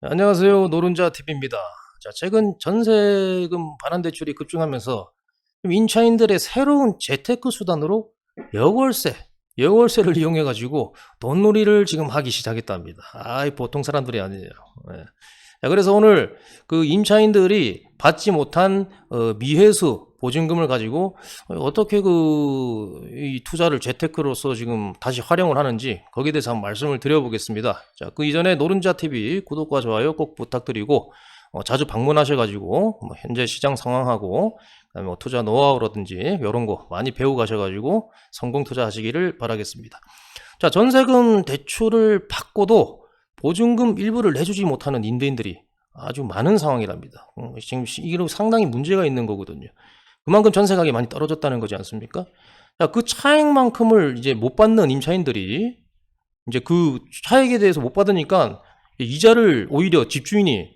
안녕하세요. 노른자 TV입니다. 자, 최근 전세금 반환 대출이 급증하면서 좀 임차인들의 새로운 재테크 수단으로 여월세, 여월세를 이용해 가지고 돈놀이를 지금 하기 시작했답니다. 보통 사람들이 아니에요. 예. 자, 그래서 오늘 그 임차인들이 받지 못한 미회수 보증금을 가지고 어떻게 이 투자를 재테크로서 지금 다시 활용을 하는지 거기에 대해서 한번 말씀을 드려보겠습니다. 자, 그 이전에 노른자 TV 구독과 좋아요 꼭 부탁드리고 자주 방문하셔가지고 현재 시장 상황하고 그다음에 투자 노하우라든지 이런 거 많이 배우 가셔가지고 성공 투자하시기를 바라겠습니다. 자, 전세금 대출을 받고도 보증금 일부를 내주지 못하는 임대인들이 아주 많은 상황이랍니다. 지금 이게 상당히 문제가 있는 거거든요. 그만큼 전세 가격이 많이 떨어졌다는 거지 않습니까? 자, 그 차액만큼을 이제 못 받는 임차인들이 이제 그 차액에 대해서 못 받으니까 이자를 오히려 집주인이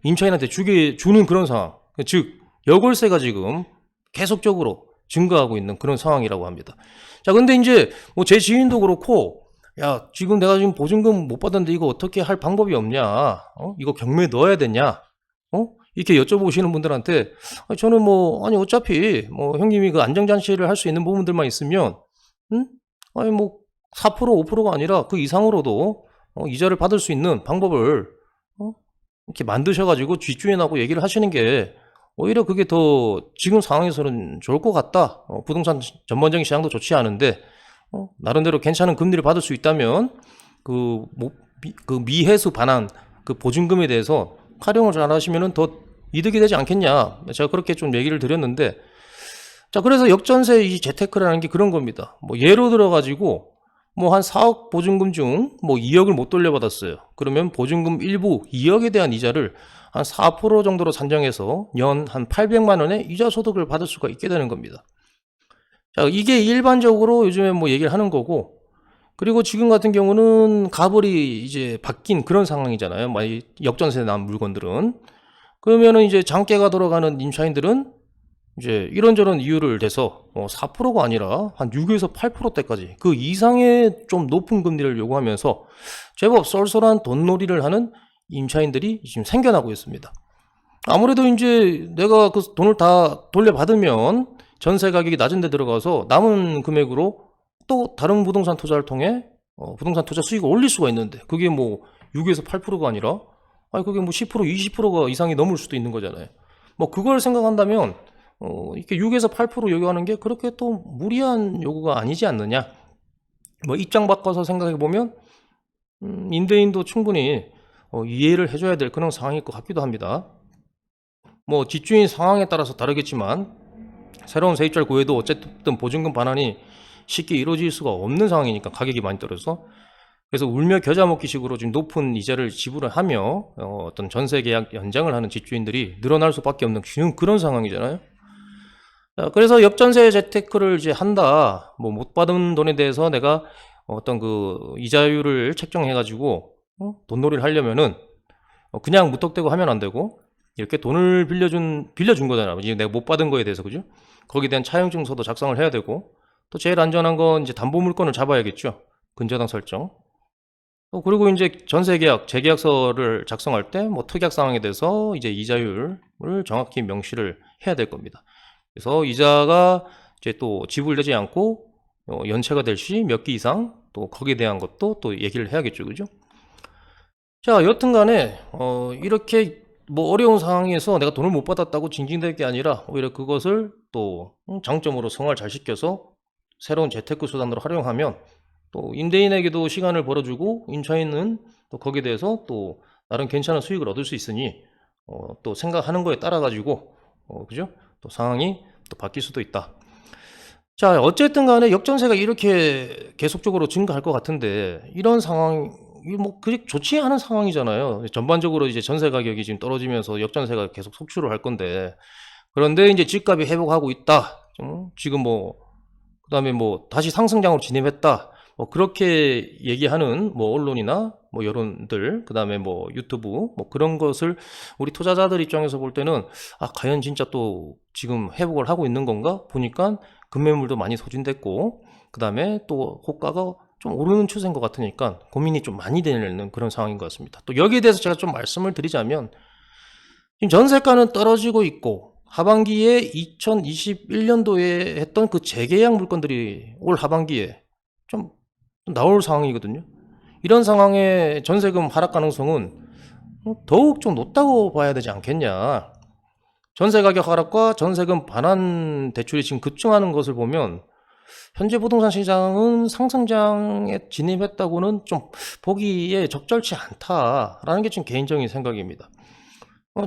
임차인한테 주는 그런 상황. 즉 여골세가 지금 계속적으로 증가하고 있는 그런 상황이라고 합니다. 자, 근데 이제 뭐 제 지인도 그렇고, 야, 지금 내가 지금 보증금 못 받았는데 이거 어떻게 할 방법이 없냐? 이거 경매에 넣어야 되냐? 이렇게 여쭤보시는 분들한테 저는 아니 어차피 형님이 그 안정장치를 할 수 있는 부분들만 있으면 아니 4% 5%가 아니라 그 이상으로도 이자를 받을 수 있는 방법을 이렇게 만드셔가지고 뒷주인하고 얘기를 하시는 게 오히려 그게 더 지금 상황에서는 좋을 것 같다. 부동산 전반적인 시장도 좋지 않은데 나름대로 괜찮은 금리를 받을 수 있다면 그 미해수 반환 그 보증금에 대해서 활용을 잘 하시면은 더 이득이 되지 않겠냐. 제가 그렇게 좀 얘기를 드렸는데, 자, 그래서 역전세 이 재테크라는 게 그런 겁니다. 예로 들어가지고 한 4억 보증금 중 2억을 못 돌려받았어요. 그러면 보증금 일부 2억에 대한 이자를 한 4% 정도로 산정해서 연 한 800만 원의 이자 소득을 받을 수가 있게 되는 겁니다. 자, 이게 일반적으로 요즘에 얘기를 하는 거고, 그리고 지금 같은 경우는 가벌이 이제 바뀐 그런 상황이잖아요. 역전세 난 물건들은. 그러면은 이제 장대가 돌아가는 임차인들은 이제 이런저런 이유를 대서 4%가 아니라 한 6에서 8%대까지 그 이상의 좀 높은 금리를 요구하면서 제법 쏠쏠한 돈놀이를 하는 임차인들이 지금 생겨나고 있습니다. 아무래도 이제 내가 그 돈을 다 돌려받으면 전세 가격이 낮은 데 들어가서 남은 금액으로 또 다른 부동산 투자를 통해 부동산 투자 수익을 올릴 수가 있는데 그게 6에서 8%가 아니라 그게 10% 20%가 이상이 넘을 수도 있는 거잖아요. 그걸 생각한다면 이렇게 6에서 8% 요구하는 게 그렇게 또 무리한 요구가 아니지 않느냐. 입장 바꿔서 생각해 보면 임대인도 충분히 이해를 해줘야 될 그런 상황일 것 같기도 합니다. 집주인 상황에 따라서 다르겠지만 새로운 세입자를 구해도 어쨌든 보증금 반환이 쉽게 이루어질 수가 없는 상황이니까 가격이 많이 떨어져서 그래서 울며 겨자 먹기 식으로 지금 높은 이자를 지불을 하며 어떤 전세 계약 연장을 하는 집주인들이 늘어날 수밖에 없는 그런 상황이잖아요. 그래서 역전세 재테크를 이제 한다. 못 받은 돈에 대해서 내가 어떤 그 이자율을 책정해 가지고 돈놀이를 하려면은 그냥 무턱대고 하면 안 되고 이렇게 돈을 빌려준 거잖아. 이제 내가 못 받은 거에 대해서, 그죠? 거기에 대한 차용증서도 작성을 해야 되고 또 제일 안전한 건 이제 담보 물건을 잡아야겠죠. 근저당 설정. 그리고 이제 전세계약, 재계약서를 작성할 때 특약 상황에 대해서 이제 이자율을 정확히 명시를 해야 될 겁니다. 그래서 이자가 이제 또 지불되지 않고 연체가 될 시 몇 기 이상 또 거기에 대한 것도 또 얘기를 해야겠죠, 그죠? 자, 여튼간에 이렇게 어려운 상황에서 내가 돈을 못 받았다고 징징댈 게 아니라 오히려 그것을 또 장점으로 성화를 잘 시켜서 새로운 재테크 수단으로 활용하면 또 임대인에게도 시간을 벌어주고 임차인은 또 거기에 대해서 또 나름 괜찮은 수익을 얻을 수 있으니 또 생각하는 거에 따라 가지고 그죠? 또 상황이 또 바뀔 수도 있다. 자, 어쨌든 간에 역전세가 이렇게 계속적으로 증가할 것 같은데 이런 상황이 그게 좋지 않은 상황이잖아요. 전반적으로 이제 전세 가격이 지금 떨어지면서 역전세가 계속 속출을 할 건데 그런데 이제 집값이 회복하고 있다. 지금 그다음에 다시 상승장으로 진입했다. 그렇게 얘기하는 언론이나 여론들, 그다음에 유튜브 그런 것을 우리 투자자들 입장에서 볼 때는 과연 진짜 또 지금 회복을 하고 있는 건가 보니까 급매물도 많이 소진됐고 그다음에 또 호가가 좀 오르는 추세인 것 같으니까 고민이 좀 많이 되는 그런 상황인 것 같습니다. 또 여기에 대해서 제가 좀 말씀을 드리자면, 지금 전세가는 떨어지고 있고 하반기에 2021년도에 했던 그 재계약 물건들이 올 하반기에 좀 나올 상황이거든요. 이런 상황에 전세금 하락 가능성은 더욱 좀 높다고 봐야 되지 않겠냐. 전세 가격 하락과 전세금 반환 대출이 지금 급증하는 것을 보면 현재 부동산 시장은 상승장에 진입했다고는 좀 보기에 적절치 않다라는 게 지금 개인적인 생각입니다.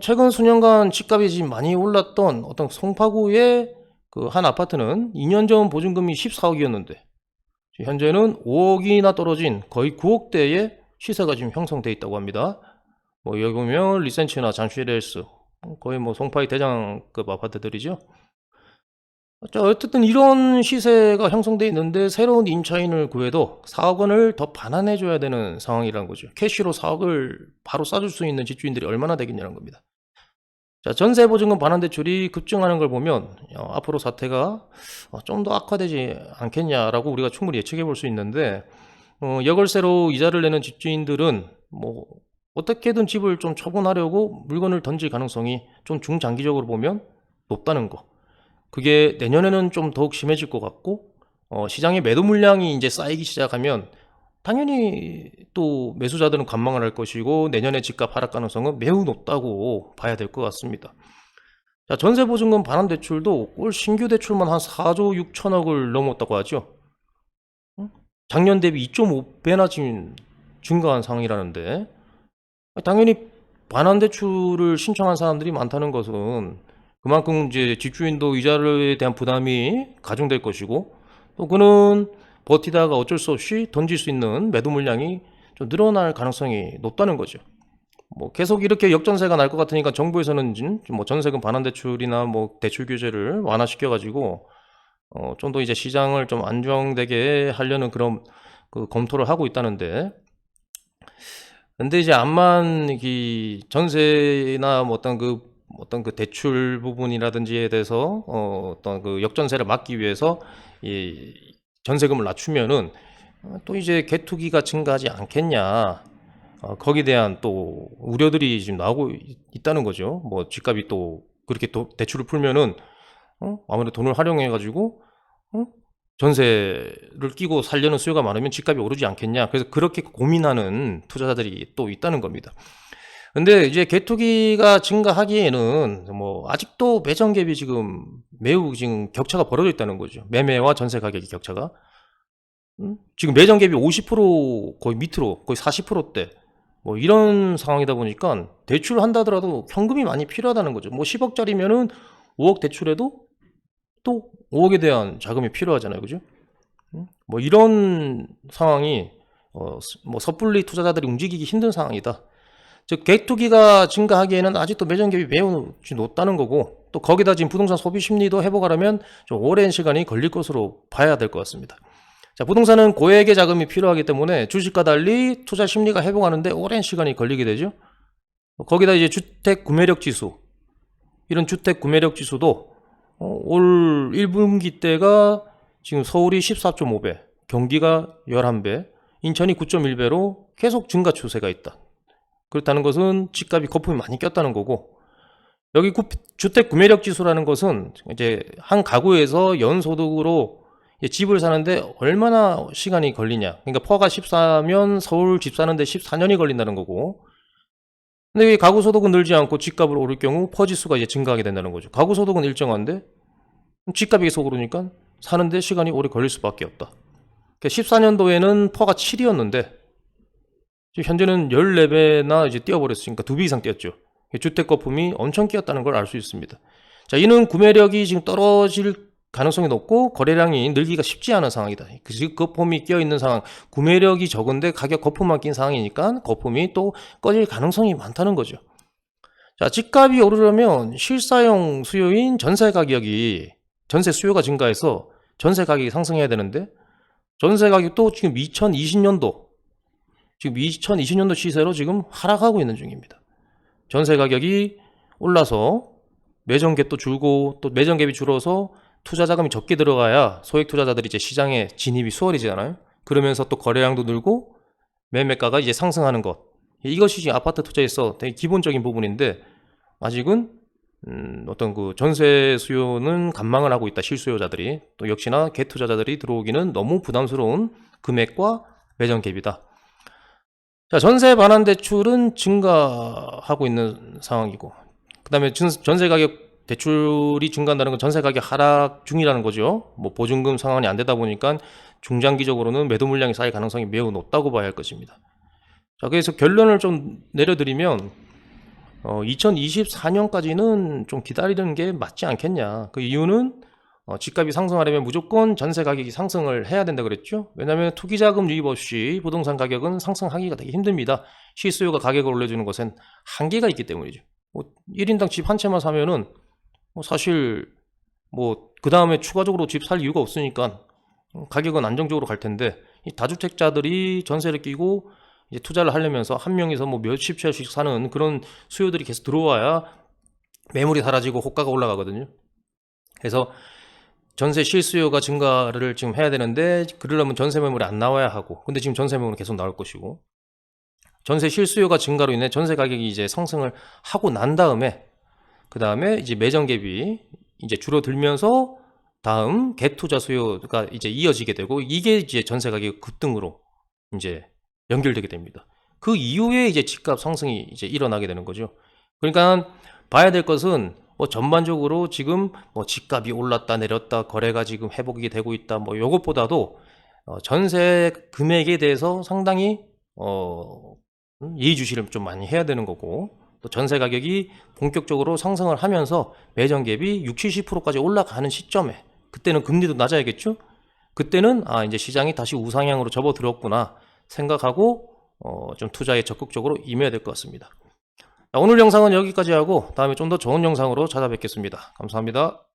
최근 수년간 집값이 지금 많이 올랐던 어떤 송파구의 그 한 아파트는 2년 전 보증금이 14억이었는데 현재는 5억이나 떨어진 거의 9억대의 시세가 지금 형성돼 있다고 합니다. 뭐 여기 보면 리센츠나 잠실헬스 거의 뭐 송파의 대장급 아파트들이죠. 자, 어쨌든 이런 시세가 형성돼 있는데 새로운 임차인을 구해도 4억 원을 더 반환해 줘야 되는 상황이라는 거죠. 캐시로 4억을 바로 싸줄 수 있는 집주인들이 얼마나 되겠냐는 겁니다. 자, 전세 보증금 반환 대출이 급증하는 걸 보면 앞으로 사태가 좀 더 악화되지 않겠냐라고 우리가 충분히 예측해 볼 수 있는데, 여걸세로 이자를 내는 집주인들은 뭐 어떻게든 집을 좀 처분하려고 물건을 던질 가능성이 좀 중장기적으로 보면 높다는 거. 그게 내년에는 좀 더욱 심해질 것 같고, 시장의 매도 물량이 이제 쌓이기 시작하면 당연히 또 매수자들은 관망을 할 것이고 내년에 집값 하락 가능성은 매우 높다고 봐야 될 것 같습니다. 자, 전세보증금 반환 대출도 올 신규 대출만 한 4조 6천억을 넘었다고 하죠. 작년 대비 2.5배나 지금 증가한 상황이라는데, 당연히 반환 대출을 신청한 사람들이 많다는 것은 그만큼 이제 집주인도 이자에 대한 부담이 가중될 것이고, 또 그는 버티다가 어쩔 수 없이 던질 수 있는 매도 물량이 좀 늘어날 가능성이 높다는 거죠. 뭐 계속 이렇게 역전세가 날 것 같으니까 정부에서는 뭐 전세금 반환 대출이나 뭐 대출 규제를 완화시켜 가지고 좀 더 이제 시장을 좀 안정되게 하려는 그런 그 검토를 하고 있다는데, 근데 이제 암만 이 전세나 뭐 어떤 그 대출 부분이라든지에 대해서 어떤 그 역전세를 막기 위해서 이 전세금을 낮추면은 또 이제 개투기가 증가하지 않겠냐, 거기에 대한 또 우려들이 지금 나오고 있다는 거죠. 뭐 집값이 또 그렇게 또 대출을 풀면은 아무래도 돈을 활용해 가지고 전세를 끼고 살려는 수요가 많으면 집값이 오르지 않겠냐, 그래서 그렇게 고민하는 투자자들이 또 있다는 겁니다. 근데 이제 개투기가 증가하기에는 뭐 아직도 매정 갭이 지금 매우 지금 격차가 벌어져 있다는 거죠. 매매와 전세 가격의 격차가 지금 매정 갭이 50% 거의 밑으로 거의 40%대 뭐 이런 상황이다 보니까 대출을 한다 하더라도 현금이 많이 필요하다는 거죠. 뭐 10억짜리면은 5억 대출해도 또 5억에 대한 자금이 필요하잖아요, 그죠? 뭐 이런 상황이 뭐 섣불리 투자자들이 움직이기 힘든 상황이다. 즉 갭투기가 증가하기에는 아직도 매정 갭이 매우 높다는 거고, 또 거기다 지금 부동산 소비 심리도 회복하려면 좀 오랜 시간이 걸릴 것으로 봐야 될 것 같습니다. 자, 부동산은 고액의 자금이 필요하기 때문에 주식과 달리 투자 심리가 회복하는데 오랜 시간이 걸리게 되죠. 거기다 이제 주택 구매력 지수, 이런 주택 구매력 지수도 올 1분기 때가 지금 서울이 14.5배, 경기가 11배, 인천이 9.1배로 계속 증가 추세가 있다. 그렇다는 것은 집값이 거품이 많이 꼈다는 거고, 여기 주택 구매력 지수라는 것은 이제 한 가구에서 연소득으로 집을 사는데 얼마나 시간이 걸리냐. 그러니까 퍼가 14면 서울 집 사는데 14년이 걸린다는 거고, 근데 이 가구 소득은 늘지 않고 집값을 오를 경우 퍼 지수가 이제 증가하게 된다는 거죠. 가구 소득은 일정한데 집값이 계속 오르니까 사는데 시간이 오래 걸릴 수밖에 없다. 그러니까 14년도에는 퍼가 7이었는데 현재는 14배나 이제 뛰어버렸으니까 2배 이상 뛰었죠. 주택 거품이 엄청 끼었다는 걸 알 수 있습니다. 자, 이는 구매력이 지금 떨어질 가능성이 높고 거래량이 늘기가 쉽지 않은 상황이다. 그 거품이 끼어 있는 상황, 구매력이 적은데 가격 거품만 낀 상황이니까 거품이 또 꺼질 가능성이 많다는 거죠. 자, 집값이 오르려면 실사용 수요인 전세 가격이, 전세 수요가 증가해서 전세 가격이 상승해야 되는데, 전세 가격도 지금 2020년도 시세로 지금 하락하고 있는 중입니다. 전세 가격이 올라서 매정갭도 줄고, 또 매정갭이 줄어서 투자 자금이 적게 들어가야 소액 투자자들이 이제 시장에 진입이 수월해지잖아요. 그러면서 또 거래량도 늘고 매매가가 이제 상승하는 것. 이것이 지금 아파트 투자에서 되게 기본적인 부분인데 아직은 어떤 그 전세 수요는 관망을 하고 있다. 실수요자들이. 또 역시나 갭투자자들이 들어오기는 너무 부담스러운 금액과 매정 갭이다. 자, 전세 반환 대출은 증가하고 있는 상황이고, 그 다음에 전세 가격 대출이 증가한다는 건 전세 가격 하락 중이라는 거죠. 뭐 보증금 상환이 안 되다 보니까 중장기적으로는 매도 물량이 쌓일 가능성이 매우 높다고 봐야 할 것입니다. 자, 그래서 결론을 좀 내려드리면 2024년까지는 좀 기다리는 게 맞지 않겠냐. 그 이유는 집값이 상승하려면 무조건 전세 가격이 상승을 해야 된다 그랬죠. 왜냐하면 투기자금 유입 없이 부동산 가격은 상승하기가 되게 힘듭니다. 실수요가 가격을 올려주는 것엔 한계가 있기 때문이죠. 뭐 1인당 집 한 채만 사면은 뭐 사실 뭐 그 다음에 추가적으로 집 살 이유가 없으니까 가격은 안정적으로 갈 텐데, 이 다주택자들이 전세를 끼고 이제 투자를 하려면서 한 명에서 뭐 몇십 채씩 사는 그런 수요들이 계속 들어와야 매물이 사라지고 호가가 올라가거든요. 그래서 전세 실수요가 증가를 지금 해야 되는데, 그러려면 전세 매물이 안 나와야 하고, 근데 지금 전세 매물은 계속 나올 것이고, 전세 실수요가 증가로 인해 전세 가격이 이제 상승을 하고 난 다음에, 그 다음에 이제 매정 갭이 이제 줄어들면서 다음 갭투자 수요가 이제 이어지게 되고, 이게 이제 전세 가격 급등으로 이제 연결되게 됩니다. 그 이후에 이제 집값 상승이 이제 일어나게 되는 거죠. 그러니까 봐야 될 것은 뭐 전반적으로 지금 뭐 집값이 올랐다 내렸다, 거래가 지금 회복이 되고 있다, 뭐 요것보다도 전세 금액에 대해서 상당히 예의주시를 좀 많이 해야 되는 거고, 또 전세 가격이 본격적으로 상승을 하면서 매정 갭이 60, 70%까지 올라가는 시점에, 그때는 금리도 낮아야겠죠. 그때는 이제 시장이 다시 우상향으로 접어들었구나 생각하고 좀 투자에 적극적으로 임해야 될 것 같습니다. 오늘 영상은 여기까지 하고 다음에 좀 더 좋은 영상으로 찾아뵙겠습니다. 감사합니다.